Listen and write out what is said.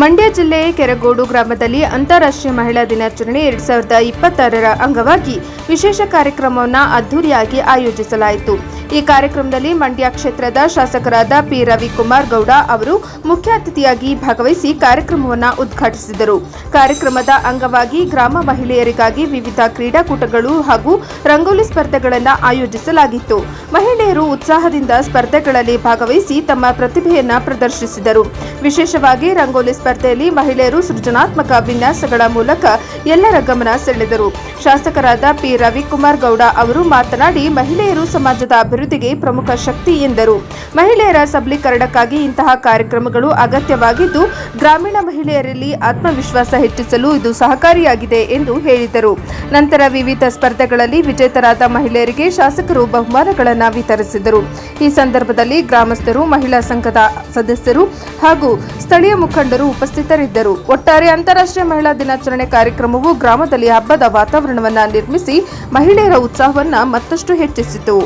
ಮಂಡ್ಯ ಜಿಲ್ಲೆಯ ಕೆರಗೋಡು ಗ್ರಾಮದಲ್ಲಿ ಅಂತಾರಾಷ್ಟ್ರೀಯ ಮಹಿಳಾ ದಿನಾಚರಣೆ 2026ರ ಅಂಗವಾಗಿ ವಿಶೇಷ ಕಾರ್ಯಕ್ರಮವನ್ನು ಅದ್ದೂರಿಯಾಗಿ ಆಯೋಜಿಸಲಾಯಿತು. ಈ ಕಾರ್ಯಕ್ರಮದಲ್ಲಿ ಮಂಡ್ಯ ಕ್ಷೇತ್ರದ ಶಾಸಕರಾದ ಪಿ ರವಿಕುಮಾರ್ ಗೌಡ ಅವರು ಮುಖ್ಯ ಅತಿಥಿಯಾಗಿ ಭಾಗವಹಿಸಿ ಕಾರ್ಯಕ್ರಮವನ್ನು ಉದ್ಘಾಟಿಸಿದರು. ಕಾರ್ಯಕ್ರಮದ ಅಂಗವಾಗಿ ಗ್ರಾಮ ಮಹಿಳೆಯರಿಗಾಗಿ ವಿವಿಧ ಕ್ರೀಡಾಕೂಟಗಳು ಹಾಗೂ ರಂಗೋಲಿ ಸ್ಪರ್ಧೆಗಳನ್ನು ಆಯೋಜಿಸಲಾಗಿತ್ತು. ಮಹಿಳೆಯರು ಉತ್ಸಾಹದಿಂದ ಸ್ಪರ್ಧೆಗಳಲ್ಲಿ ಭಾಗವಹಿಸಿ ತಮ್ಮ ಪ್ರತಿಭೆಯನ್ನು ಪ್ರದರ್ಶಿಸಿದರು. ವಿಶೇಷವಾಗಿ ರಂಗೋಲಿ ಸ್ಪರ್ಧೆಯಲ್ಲಿ ಮಹಿಳೆಯರು ಸೃಜನಾತ್ಮಕ ವಿನ್ಯಾಸಗಳ ಮೂಲಕ ಎಲ್ಲರ ಗಮನ ಸೆಳೆದರು. ಶಾಸಕರಾದ ಪಿ ರವಿಕುಮಾರ್ ಗೌಡ ಅವರು ಮಾತನಾಡಿ, ಮಹಿಳೆಯರು ಸಮಾಜದ ಅಭಿವೃದ್ಧಿಗೆ ಪ್ರಮುಖ ಶಕ್ತಿ ಎಂದರು. ಮಹಿಳೆಯರ ಸಬಲೀಕರಣಕ್ಕಾಗಿ ಇಂತಹ ಕಾರ್ಯಕ್ರಮಗಳು ಅಗತ್ಯವಾಗಿದ್ದು, ಗ್ರಾಮೀಣ ಮಹಿಳೆಯರಲ್ಲಿ ಆತ್ಮವಿಶ್ವಾಸ ಹೆಚ್ಚಿಸಲು ಇದು ಸಹಕಾರಿಯಾಗಿದೆ ಎಂದು ಹೇಳಿದರು. ನಂತರ ವಿವಿಧ ಸ್ಪರ್ಧೆಗಳಲ್ಲಿ ವಿಜೇತರಾದ ಮಹಿಳೆಯರಿಗೆ ಶಾಸಕರು ಬಹುಮಾನಗಳನ್ನು ವಿತರಿಸಿದರು. ಈ ಸಂದರ್ಭದಲ್ಲಿ ಗ್ರಾಮಸ್ಥರು, ಮಹಿಳಾ ಸಂಘದ ಸದಸ್ಯರು ಹಾಗೂ ಸ್ಥಳೀಯ ಮುಖಂಡರು ಉಪಸ್ಥಿತರಿದ್ದರು. ಒಟ್ಟಾರೆ ಅಂತಾರಾಷ್ಟ್ರೀಯ ಮಹಿಳಾ ದಿನಾಚರಣೆ ಕಾರ್ಯಕ್ರಮವು ಗ್ರಾಮದಲ್ಲಿ ಹಬ್ಬದ ವಾತಾವರಣವನ್ನು ನಿರ್ಮಿಸಿ ಮಹಿಳೆಯರ ಉತ್ಸಾಹವನ್ನು ಮತ್ತಷ್ಟು ಹೆಚ್ಚಿಸಿತು.